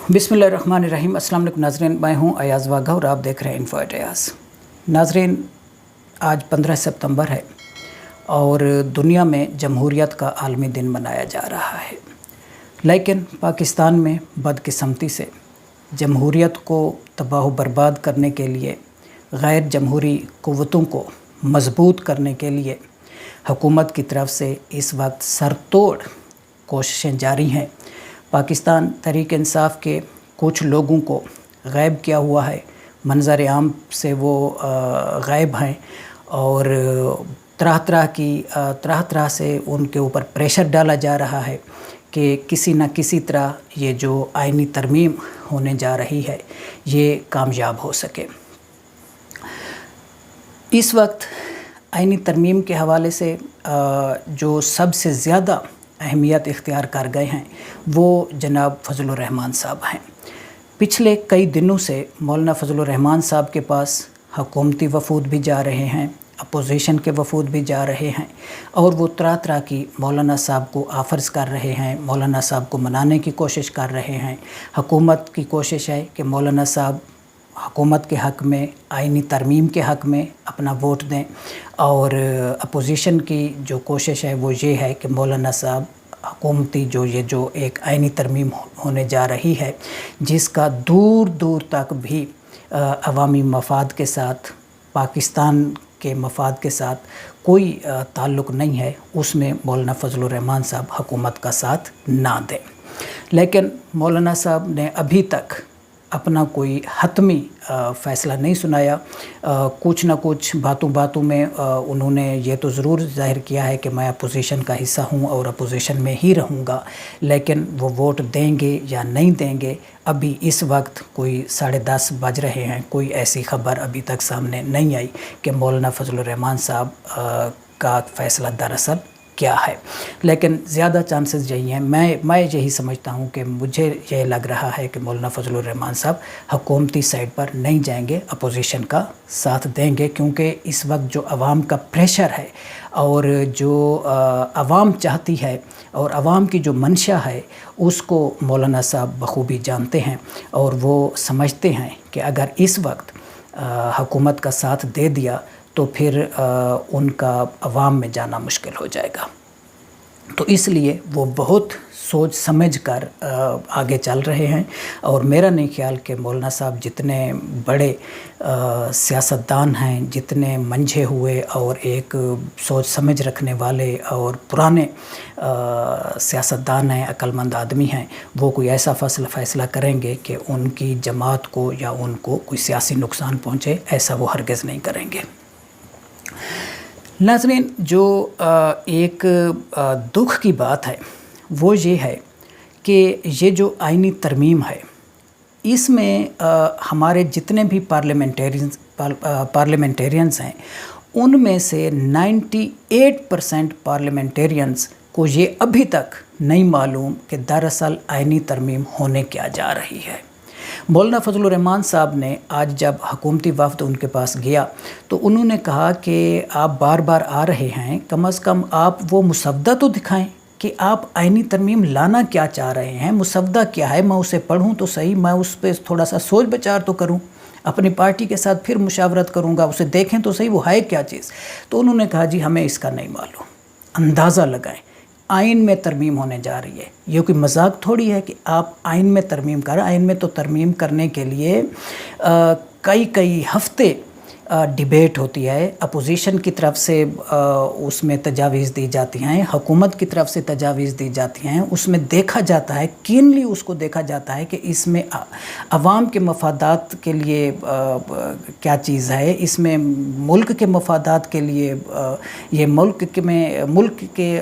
बिस्मिल्लाहिर्रहमानिर्रहीम। अस्सलाम वालेकुम नाज़रीन, मैं हूं अयाज़ वाघा और आप देख रहे हैं इन्फो एट अयाज़। नाज़रीन, आज 15 सितंबर है और दुनिया में जमहूरियत का आलमी दिन मनाया जा रहा है। लेकिन पाकिस्तान में बदकिस्मती से जमहूरियत को तबाह बर्बाद करने के लिए, गैर जमहूरी क़ुव्वतों को मज़बूत करने के लिए हुकूमत की तरफ से इस वक्त सरतोड़ कोशिशें जारी हैं। पाकिस्तान तहरीक इंसाफ के कुछ लोगों को गायब किया हुआ है, मंजर आम से वो गायब हैं और तरह तरह से उनके ऊपर प्रेशर डाला जा रहा है कि किसी न किसी तरह ये जो आइनी तरमीम होने जा रही है ये कामयाब हो सके। इस वक्त आइनी तरमीम के हवाले से जो सबसे ज़्यादा अहमियत इख्तियार कर गए हैं वो जनाब फजलुर रहमान साहब हैं। पिछले कई दिनों से मौलाना फजलुर रहमान साहब के पास हुकूमती वफूद भी जा रहे हैं, अपोजिशन के वफूद भी जा रहे हैं और वो तरह तरह की मौलाना साहब को आफ़र्स कर रहे हैं, मौलाना साहब को मनाने की कोशिश कर रहे हैं। हुकूमत की कोशिश है कि मौलाना साहब हुकूमत के हक़ में, आइनी तरमीम के हक़ में अपना वोट दें और अपोजिशन की जो कोशिश है वो ये है कि मौलाना साहब हुकूमती जो एक आइनी तरमीम होने जा रही है जिसका दूर दूर तक भी अवामी मफाद के साथ, पाकिस्तान के मफाद के साथ कोई ताल्लुक़ नहीं है, उसमें मौलाना फजलुर रहमान साहब हुकूमत का साथ ना दें। लेकिन मौलाना साहब ने अभी तक अपना कोई हतमी फ़ैसला नहीं सुनाया। कुछ न कुछ बातों में उन्होंने ये तो ज़रूर ज़ाहिर किया है कि मैं अपोजिशन का हिस्सा हूँ और अपोजिशन में ही रहूँगा, लेकिन वो वोट देंगे या नहीं देंगे अभी इस वक्त कोई 10:30 बज रहे हैं, कोई ऐसी ख़बर अभी तक सामने नहीं आई कि मौलाना फजलुर रहमान साहब का फ़ैसला दरअसल क्या है। लेकिन ज़्यादा चांसेस यही हैं, मैं यही समझता हूँ कि मुझे ये लग रहा है कि मौलाना फजलुर रहमान साहब हुकूमती साइड पर नहीं जाएंगे, अपोजिशन का साथ देंगे, क्योंकि इस वक्त जो आवाम का प्रेशर है और जो आवाम चाहती है और आवाम की जो मंशा है उसको मौलाना साहब बखूबी जानते हैं और वो समझते हैं कि अगर इस वक्त हुकूमत का साथ दे दिया तो फिर उनका अवाम में जाना मुश्किल हो जाएगा। तो इसलिए वो बहुत सोच समझ कर आगे चल रहे हैं और मेरा नहीं ख्याल कि मौलाना साहब जितने बड़े सियासतदान हैं, जितने मंझे हुए और एक सोच समझ रखने वाले और पुराने सियासतदान हैं, अक्लमंद आदमी हैं, वो कोई ऐसा फ़ैसला करेंगे कि उनकी जमात को या उनको कोई सियासी नुकसान पहुँचे, ऐसा वो हरगिज़ नहीं करेंगे। नाज़रीन, जो एक दुख की बात है वो ये है कि ये जो आइनी तरमीम है इसमें हमारे जितने भी पार्लियामेंटेरियंस हैं उनमें से 98% पार्लियामेंटेरियंस को ये अभी तक नहीं मालूम कि दरअसल आइनी तरमीम होने क्या जा रही है। मौलाना फजलुर रहमान साहब ने आज जब हुकूमती वफ़द उनके पास गया तो उन्होंने कहा कि आप बार बार आ रहे हैं, कम अज़ कम आप वो मुसव्वदा तो दिखाएं कि आप आइनी तरमीम लाना क्या चाह रहे हैं, मुसव्वदा क्या है, मैं उसे पढ़ूं तो सही, मैं उस पर थोड़ा सा सोच विचार तो करूं, अपनी पार्टी के साथ फिर मुशावरत करूंगा, उसे देखें तो सही वो है क्या चीज़। तो उन्होंने कहा जी हमें इसका नहीं मालूम, अंदाज़ा लगाएं आइन में तरमीम होने जा रही है। ये कोई मजाक थोड़ी है कि आप आइन में तरमीम करें। आइन में तो तरमीम करने के लिए कई हफ्ते डिबेट होती है, अपोजिशन की तरफ से उसमें तजावीज़ दी जाती हैं, हुकूमत की तरफ से तजावीज़ दी जाती हैं, उसमें देखा जाता है, कीनली उसको देखा जाता है कि इसमें अवाम के मफादात के लिए क्या चीज़ है, इसमें मुल्क के मफादात के लिए ये मुल्क के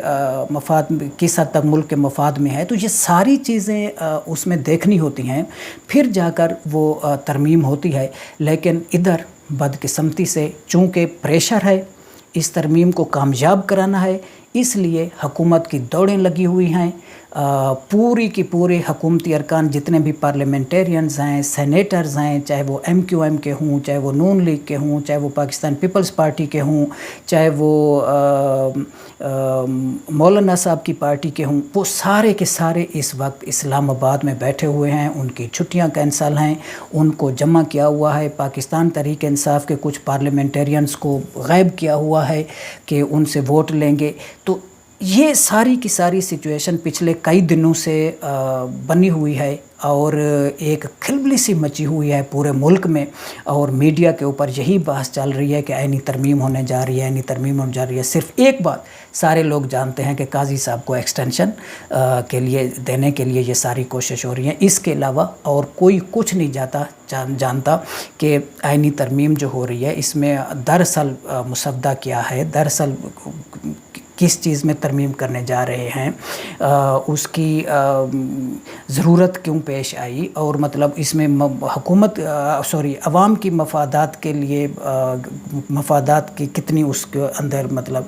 मफाद किस हद तक मुल्क के मफाद में है। तो ये सारी चीज़ें उसमें देखनी होती हैं, फिर जाकर वो तरमीम होती है। लेकिन इधर बदकिस्मती से चूँकि प्रेशर है, इस तरमीम को कामयाब कराना है, اس لیے حکومت کی دوڑیں لگی ہوئی ہیں. پوری کی پورے حکومتی ارکان جتنے بھی پارلیمنٹیرینز ہیں، سینیٹرز ہیں، چاہے وہ MQM کے ہوں، چاہے وہ نون لیگ کے ہوں، چاہے وہ پاکستان پیپلز پارٹی کے ہوں، چاہے وہ مولانا صاحب کی پارٹی کے ہوں، وہ سارے کے سارے اس وقت اسلام آباد میں بیٹھے ہوئے ہیں. ان کی چھٹیاں کینسل ہیں. ان کو جمع کیا ہوا ہے. پاکستان تحریک انصاف کے کچھ پارلیمنٹیرینز کو غائب کیا ہوا ہے کہ ان سے ووٹ لیں گے. تو یہ ساری کی ساری سچویشن پچھلے کئی دنوں سے بنی ہوئی ہے اور ایک کھلبلی سی مچی ہوئی ہے پورے ملک میں، اور میڈیا کے اوپر یہی بحث چل رہی ہے کہ آئینی ترمیم ہونے جا رہی ہے، آئینی ترمیم ہونے جا رہی ہے. صرف ایک بات سارے لوگ جانتے ہیں کہ قاضی صاحب کو ایکسٹینشن کے لیے دینے کے لیے یہ ساری کوشش ہو رہی ہے. اس کے علاوہ اور کوئی کچھ نہیں جانتا کہ آئینی ترمیم جو ہو رہی ہے اس میں دراصل مسودہ کیا ہے، دراصل کس چیز میں ترمیم کرنے جا رہے ہیں، اس کی ضرورت کیوں پیش آئی، اور مطلب اس میں عوام کی مفادات کے لیے مفادات کی کتنی اس کے اندر مطلب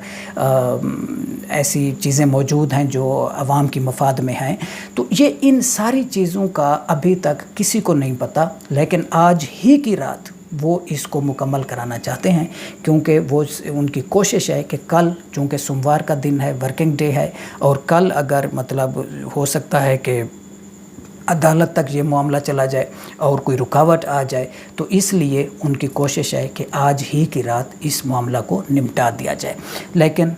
ایسی چیزیں موجود ہیں جو عوام کی مفاد میں ہیں. تو یہ ان ساری چیزوں کا ابھی تک کسی کو نہیں پتہ، لیکن آج ہی کی رات وہ اس کو مکمل کرانا چاہتے ہیں، کیونکہ وہ ان کی کوشش ہے کہ کل چونکہ سوموار کا دن ہے، ورکنگ ڈے ہے، اور کل اگر مطلب ہو سکتا ہے کہ عدالت تک یہ معاملہ چلا جائے اور کوئی رکاوٹ آ جائے، تو اس لیے ان کی کوشش ہے کہ آج ہی کی رات اس معاملہ کو نمٹا دیا جائے. لیکن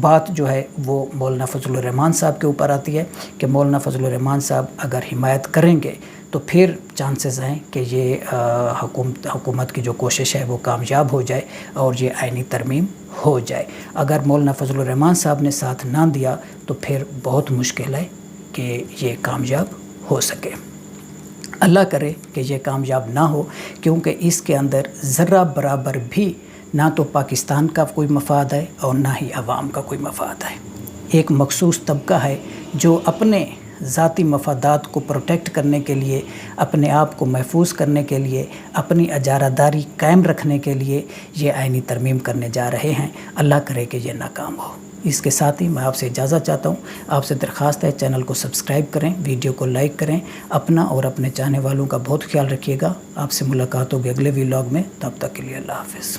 بات جو ہے وہ مولانا فضل الرحمان صاحب کے اوپر آتی ہے کہ مولانا فضل الرحمان صاحب اگر حمایت کریں گے تو پھر چانسز ہیں کہ یہ حکومت کی جو کوشش ہے وہ کامیاب ہو جائے اور یہ آئینی ترمیم ہو جائے. اگر مولانا فضل الرحمان صاحب نے ساتھ نہ دیا تو پھر بہت مشکل ہے کہ یہ کامیاب ہو سکے. اللہ کرے کہ یہ کامیاب نہ ہو، کیونکہ اس کے اندر ذرہ برابر بھی نہ تو پاکستان کا کوئی مفاد ہے اور نہ ہی عوام کا کوئی مفاد ہے. ایک مخصوص طبقہ ہے جو اپنے ذاتی مفادات کو پروٹیکٹ کرنے کے لیے، اپنے آپ کو محفوظ کرنے کے لیے، اپنی اجارہ داری قائم رکھنے کے لیے یہ آئینی ترمیم کرنے جا رہے ہیں. اللہ کرے کہ یہ ناکام ہو. اس کے ساتھ ہی میں آپ سے اجازت چاہتا ہوں. آپ سے درخواست ہے چینل کو سبسکرائب کریں، ویڈیو کو لائک کریں، اپنا اور اپنے چاہنے والوں کا بہت خیال رکھیے گا. آپ سے ملاقات ہوگی اگلے ولاگ میں. تب تک کے لیے اللہ حافظ.